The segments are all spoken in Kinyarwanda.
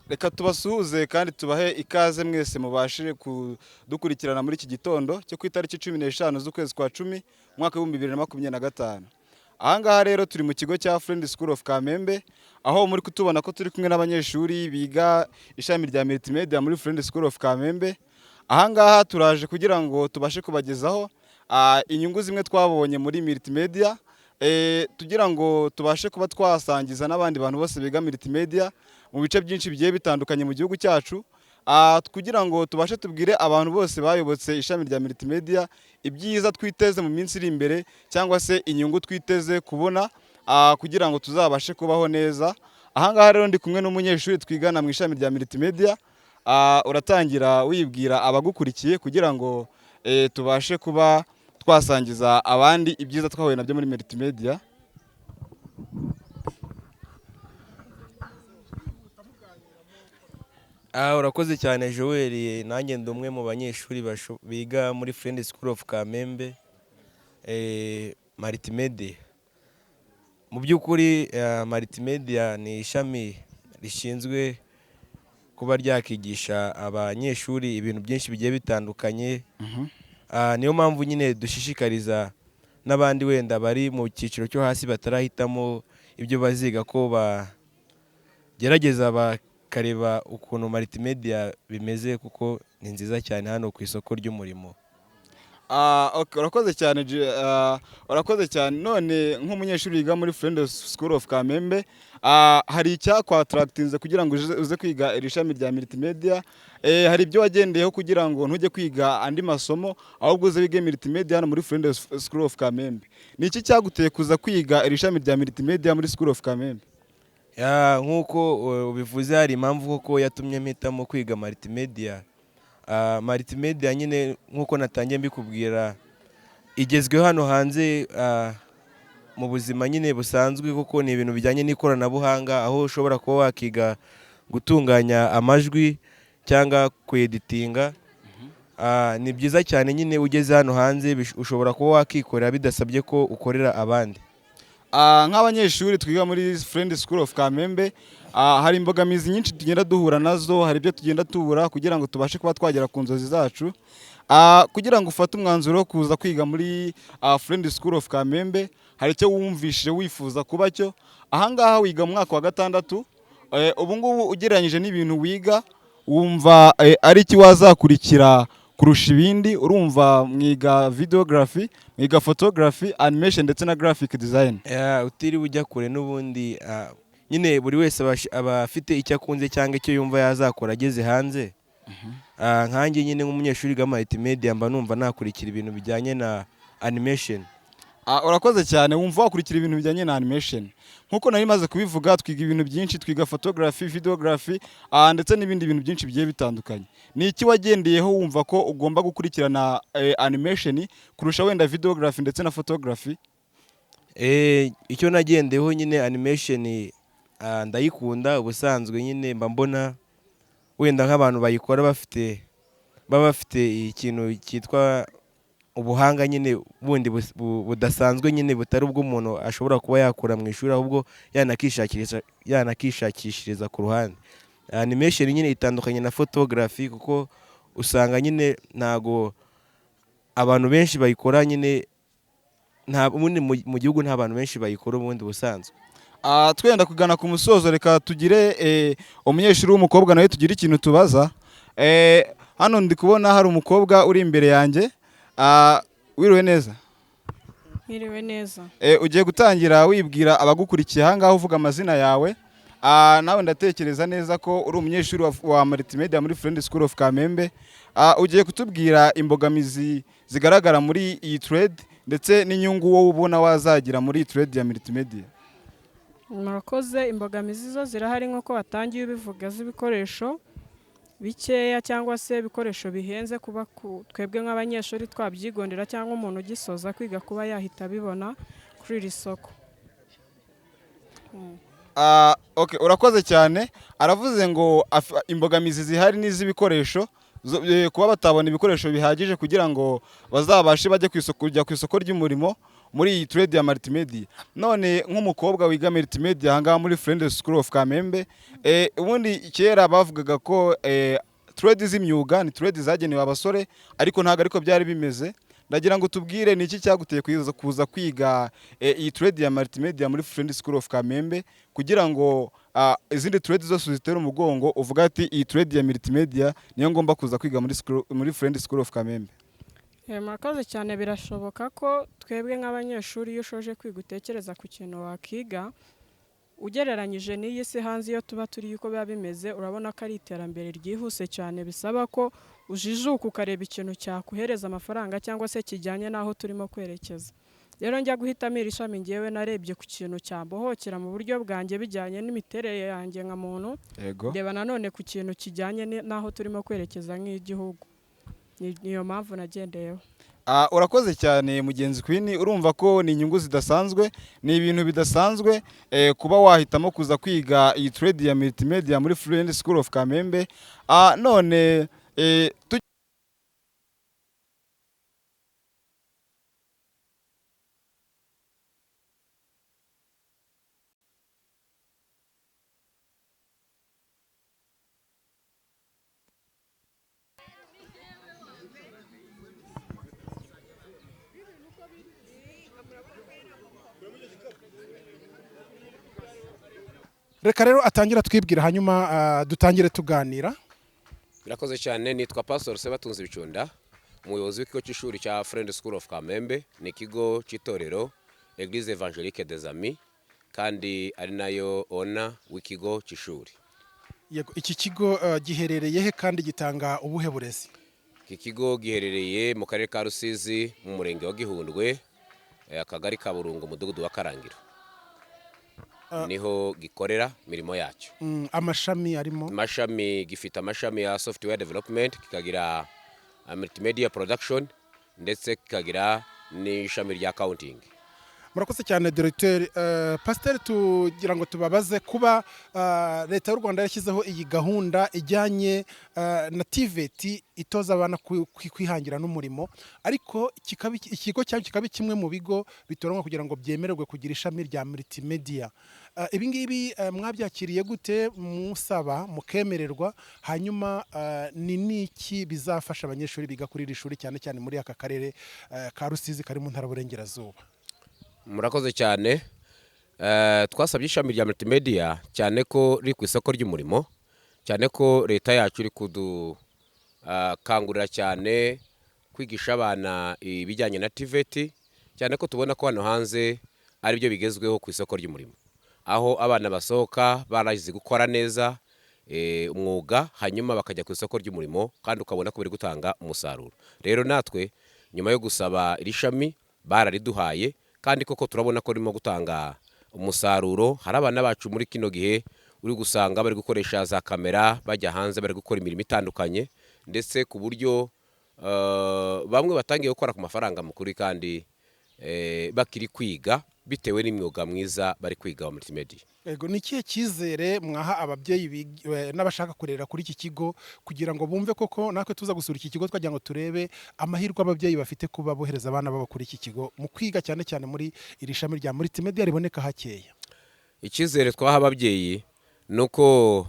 Reka tubasuhuze kandi tubahe ikaze mwese mubashije kudukurikirana muri iki gitondo cyo ku itariki 15 z'ukwezi kwa 10 mwaka wa 2025. Aha ngaha rero turi mu kigo cya Friend School of Kamembe, aho muri kutubona ko turi kumwe n'abanyeshuri biga ishami rya Multimedia muri Friend School of Kamembe. Aha ngaha turaje kugira ngo tubashe kubagezaho inyungu zimwe twabonye muri Multimedia, tugira ngo tubashe kuba twasangiza n'abandi bantu bose biga Multimedia mu bice byinshi bigiye bitandukanye mu gihugu cyacu, kugira ngo tubashe tubwire abantu bose bayobotse ishami rya Multimedia ibyiza twiteze mu minsi iri imbere, cyangwa se inyungu twiteze kubona kugira ngo tuzabashe kubaho neza. Aha ngaha rero ndi kumwe n'umunyeshuri twigana mu ishami rya Multimedia. Uratangira wibwira abagukurikiye kugira ngo tubashe kuba twasangiza abandi ibyiza twahuye nabyo muri Multimedia. Urakoze cyane Joel, nanjye ndi umwe mu banyeshuri biga muri Friend School of Kamembe Multimedia. Mu by'ukuri Multimedia ni ishami rishinzwe kuba ryakigisha abanyeshuri ibintu byinshi bigiye bitandukanye. Niyo mpamvu nyine dushishikariza n'abandi wenda bari mu cyiciro cyo hasi batarahitamo ibyo baziga ko bagerageza bakareba ukuntu Multimedia bimeze, kuko ni nziza cyane hano ku isoko ry'umurimo. Urakoze cyane. None nk'umunyeshuri wiga muri Friend School of Kamembe, hari icyakwatractinze kugira ngo uze kwiga iri shami rya Multimedia? Hari ibyo wagendeyeho kugira ngo ntujye kwiga andi masomo ahubwo uze wige Multimedia hano muri Friend School of Kamembe? Ni iki cyaguteye kuza kwiga iri shami rya Multimedia muri School of Kamembe? Nk'uko ubivuze, hari impamvu koko yatumye mpitamo kwiga Multimedia. Multimedia nyine nk'uko natangiye mbikubwira, igezweho hano hanze mu buzima nyine busanzwe, kuko ni ibintu bijyanye n'ikoranabuhanga, aho ushobora kuba wakiga gutunganya amajwi cyangwa kueditinga. Ni byiza cyane nyine ugeze hano hanze ushobora kuba wakikorera bidasabye ko ukorera abandi. Nk'abanyeshuri twiga muri Friend School of Kamembe, hari imbogamizi nyinshi tugenda duhura nazo, hari ibyo tugenda tubura kugira ngo tubashe kuba twagera ku nzozi zacu. Kugira ngo ufate umwanzuro wo kuza kwiga muri Friend School of Kamembe, hari icyo wumvishije wifuza kuba cyo. Aha ngaha wiga mu mwaka wa 6. Ubu ngubu ugereranyije n'ibintu wiga, wumva ari iki wazakurikira kurusha ibindi? Urumva mwiga videography, mwiga photography, animation ndetse na graphic design. Utiriwe ujya kure n'ubundi, nyine buri wese aba afite icyo akunze cyangwa icyo yumva yazakora ageze hanze. Nkanjye nyine nk'umunyeshuri wa Multimedia mba numva nakurikira ibintu bijyanye na animation. Urakoze cyane, wumva wakurikira ibintu bijyanye na animation. Nkuko nari maze kubivuga, twiga ibintu byinshi, twiga photography, videography ndetse n'ibindi bintu byinshi bigiye bitandukanye. Ni iki wagendeyeho wumva ko ugomba gukurikirana animation kurusha wenda videography ndetse na photography? Icyo nagendeyeho nyine animation ndayikunda. Ubusanzwe nyine mba mbona wenda nk'abantu bayikora baba bafite ikintu cyitwa ubuhanga nyine bundi budasanzwe, nyine butari ubw'umuntu ashobora kuba yakura mu ishuri, ahubwo yanakishakishiriza ku ruhande. Animation nyine itandukanye na photography, kuko usanga nyine ntago abantu benshi bayikora, nyine mu gihugu nta bantu benshi bayikora ubundi busanzwe. Twenda kugana ku musozo, reka tugire umunyeshuri w'umukobwa nawe tugire ikintu tubaza. Hano ndi kubona hari umukobwa uri imbere yanjye. Wiriwe neza? Mwiriwe neza. Ugiye gutangira wibwira abagukurikiye aha ngaha uvuga amazina yawe. Nawe ndatekereza neza ko uri umunyeshuri wa Multimedia muri Friend School of Kamembe. Ugiye kutubwira imbogamizi zigaragara muri iyi trade ndetse n'inyungu wowe ubona wazagira muri iyi trade ya Multimedia. Murakoze. Imbogamizi zo zirahari nk'uko watangiye ubivuga, z'ibikoresho bikeya cyangwa se ibikoresho bihenze, kuba twebwe nk'abanyeshuri twabyigondera cyangwa umuntu ugisoza kwiga kuba yahita abibona kuri iri soko. Urakoze cyane. Aravuze ngo imbogamizi zihari n'iz'ibikoresho kuba batabona ibikoresho bihagije kugira ngo bazabashe bajye kujya ku isoko ry'umurimo muri iyi trade ya multimedia. None nk'umukobwa wiga multimedia ahangaha muri Friend School of Kamembe, ubundi kera bavugaga ko trade z'imyuga ni trade zagenewe abasore, ariko ntabwo ariko byari bimeze. Ndagira ngo tubwire ni iki cyaguteye kuza kwiga iyi trade ya multimedia muri Friend School of Kamembe, kugira ngo izindi trade zose zitera umugongo uvuga ati iyi trade ya multimedia niyo ngomba kuza kwiga muri Friend School of Kamembe. Murakoze cyane. Birashoboka ko twebwe nk'abanyeshuri iyo ushoje kwiga utekereza ku kintu wakiga, ugereranyije n'iyi si hanze iyo tuba turi uko biba bimeze, urabona ko ari iterambere ryihuse cyane, bisaba ko ujijuka ukareba ikintu cyakuhereza amafaranga cyangwa se kijyanye n'aho turimo kwerekeza. Rero njya guhitamo iri shami ngewe narebye ku kintu cyambohokera mu buryo bwanjye bijyanye n'imiterere yanjye nka muntu, ndeba nanone ku kintu kijyanye n'aho turimo kwerekeza nk'igihugu. Niyo mpamvu nagendeyeho. Urakoze cyane mugenzi Queen, urumva ko ni inyungu zidasanzwe, ni ibintu bidasanzwe kuba wahitamo kuza kwiga iyi trade ya multimedia muri Friend School of Kamembe. None reka rero atangira twibwira hanyuma dutangire tuganira. Birakoze cyane. Nitwa Pastor Sebatunzi Bicunda, umuyobozi w'ikigo cy'ishuri cya Friend School of Kamembe. Ni ikigo cy'itorero Église Evangélique des Amis, kandi ari nayo ona w'ikigo cy'ishuri. Yego, iki kigo giherereye he kandi gitanga ubuhe burezi? Iki kigo giherereye mu karere ka Rusizi, mu murenge wa Gihundwe, akagari ka Burungu, umudugudu wa Karangiro. Niho gikorera mirimo yacyo. Amashami arimo? Amashami gifite amashami ya software development, kikagira multimedia production, ndetse kikagira n'ishami rya accounting. Murakoze cyane directeur. Pasteur, tugira ngo tubabaze kuba leta y'u Rwanda yashyizeho iyi gahunda ijyanye na TVET itoza abana kwihangira n'umurimo, ariko ikigo cyayo kikaba kimwe mu bigo bitoranwa kugira ngo byemererwe kugira ishami rya multimedia. Ibi ngibi mwabyakiriye gute? Musaba mukemererwa, hanyuma ni niki bizafasha abanyeshuri biga kuri iri shuri cyane cyane muri aka karere ka Rusizi kari mu ntara y'Uburengerazuba? Murakoze cyane. Twasabye ishami rya multimedia cyane ko riri ku isoko ry'umurimo, cyane ko leta yacu iri kudukangurira cyane kwigisha abana ibijyanye na TVET, cyane ko tubona ko hano hanze ari byo bigezweho ku isoko ry'umurimo, aho abana basohoka baragize gukora neza umwuga, hanyuma bakajya ku isoko ry'umurimo, kandi ukabona ko biri gutanga umusaruro. Rero natwe nyuma yo gusaba iri shami barariduhaye, kandi koko turabona ko ririmo gutanga umusaruro. Hari abana bacu muri kino gihe uri gusanga bari gukoresha za kamera, bajya hanze bari gukora imirimo itandukanye, ndetse ku buryo bamwe batangiye gukora ku mafaranga makuru, kandi bakiri kwiga bitewe n'imyuga mwiza bari kwiga wa multimedia. Yego, ni ikihe cyizere mwaha ababyeyi n'abashaka kurera kuri iki kigo kugira ngo bumve koko natwe tuza gusura iki kigo twagira ngo turebe amahirwe ababyeyi bafite kuba bohereza abana babo kuri iki kigo mu kwiga, cyane cyane muri iri shami rya multimedia riboneka hakeya? Icyizere twaha ababyeyi nuko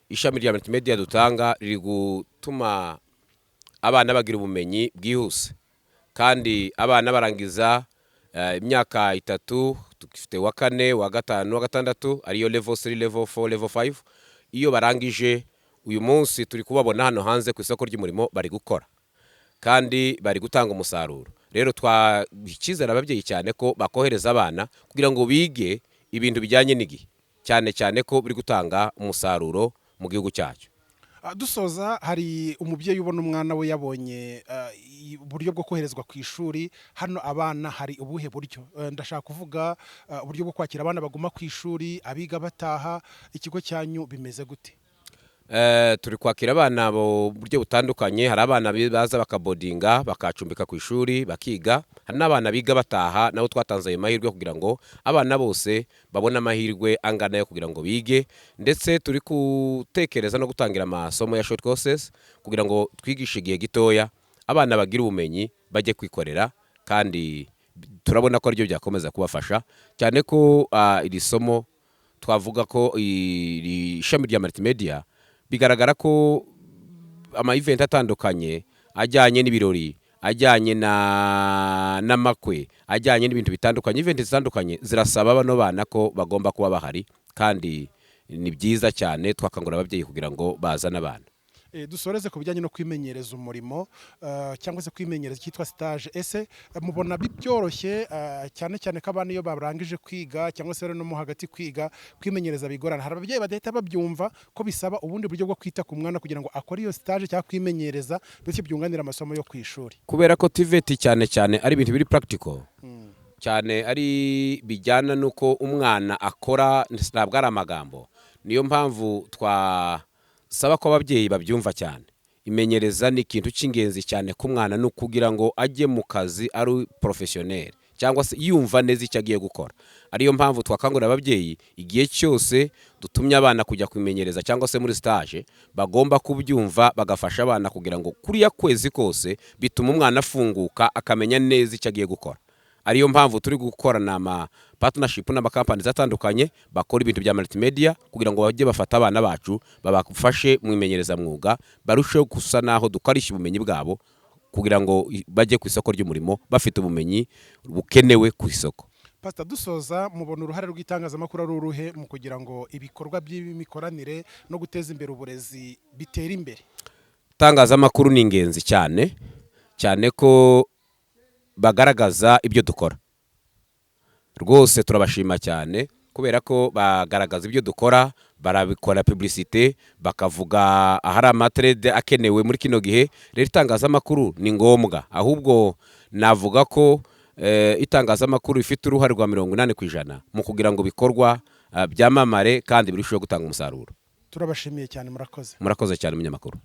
ishami rya multimedia dutanga riri gutuma abana bagira ubumenyi bwihuse, kandi abana barangiza imyaka 3, dufite wa 4, wa 5, wa 6, ariyo level 3, level 4, level 5. Iyo barangije uyu munsi turi kubabona hano hanze ku isoko ry'umurimo bari gukora, kandi bari gutanga umusaruro. Rero twakizera ababyeyi cyane ko bakohereza abana kugira ngo bige ibintu bijyanye n'igihe, cyane cyane ko biri gutanga umusaruro mu gihugu cyacu. Dusoza, hari umubyeyi ubona umwana we yabonye uburyo bwo koherezwa ku ishuri, hano abana hari ubuhe buryo? Ndashaka kuvuga uburyo bwo kwakira abana baguma ku ishuri, abiga bataha. Ikigo cyanyu bimeze gute? turi kwakira abana mu buryo butandukanye. Hari abana baza bakabodinga bakacumbika ku ishuri bakiga, hari n'abana biga bataha, nabo twatanze ayo mahirwe kugira ngo abana bose babone amahirwe angana yo kugira ngo bige, ndetse turi gutekereza no gutangira amasomo ya short courses kugira ngo twigishe igihe gitoya abana bagira ubumenyi bajye kwikorera, kandi turabona ko aribyo byakomeza kubafasha cyane ko iri somo twavuga ko iri ishami rya multimedia bigaragara ko ama event atandukanye ajyanye n'ibirori, ajyanye n'amakwe, ajyanye n'ibintu bitandukanye, event zitandukanye zirasaba bano bana ko bagomba kuba bahari, kandi ni byiza cyane. Twakangurira ababyeyi kugira ngo bazane abana. Dusoreze ku bijyanye no kwimenyereza umurimo cyangwa se kwimenyereza cyitwa stage. Ese mubona byoroshye cyane cyane ko abana iyo barangije kwiga cyangwa se no mu hagati kwiga kwimenyereza bigorana? Hari ababyeyi badahita babyumva ko bisaba ubundi buryo bwo kwita ku mwana kugira ngo akore iyo stage cyangwa kwimenyereza, bityo byunganira amasomo yo ku ishuri. Kubera ko TVET cyane cyane ari ibintu biri practical cyane, ari bijyana nuko umwana akora, ntabwo ari amagambo. Niyo mpamvu saba ko ababyeyi babyumva cyane. Imenyereza ni ikintu cy'ingenzi cyane ku mwana, no kugira ngo ajye mu kazi ari professionnel cyangwa se yumva neza icyo agiye gukora. Ariyo mpamvu twakangurira ababyeyi igihe cyose dutumye abana kujya kwimenyereza cyangwa se muri stage, bagomba kubyumva bagafasha abana kugira ngo kuriya kwezi kose bituma umwana afunguka akamenya neza icyo agiye gukora. Ariyo mpamvu turi gukorana ama partnership n'amakampani atandukanye bakora ibintu bya multimedia kugira ngo bajye bafata abana bacu babafashe mu imenyereza mwuga, barusheho gusa naho dukarisha ubumenyi bwabo kugira ngo bajye ku isoko ry'umurimo bafite ubumenyi bukenewe ku isoko. Pastor, dusoza, mubona uruhare rw'itangazamakuru ari uruhe mu kugira ngo ibikorwa by'imikoranire no guteza imbere uburezi bitera imbere? Itangazamakuru ni ingenzi cyane cyane ko bagaragaza ibyo dukora. Rwose turabashima cyane kubera ko bagaragaza ibyo dukora, barabikora publicité, bakavuga ahari amatrade akenewe muri kino gihe. Rero itangazamakuru ni ngombwa, ahubwo navuga ko itangazamakuru ifite uruhare rwa 80% mu kugira ngo bikorwa byamamare kandi birusheho gutanga umusaruro. Turabashimiye cyane, murakoze. Murakoze cyane umunyamakuru.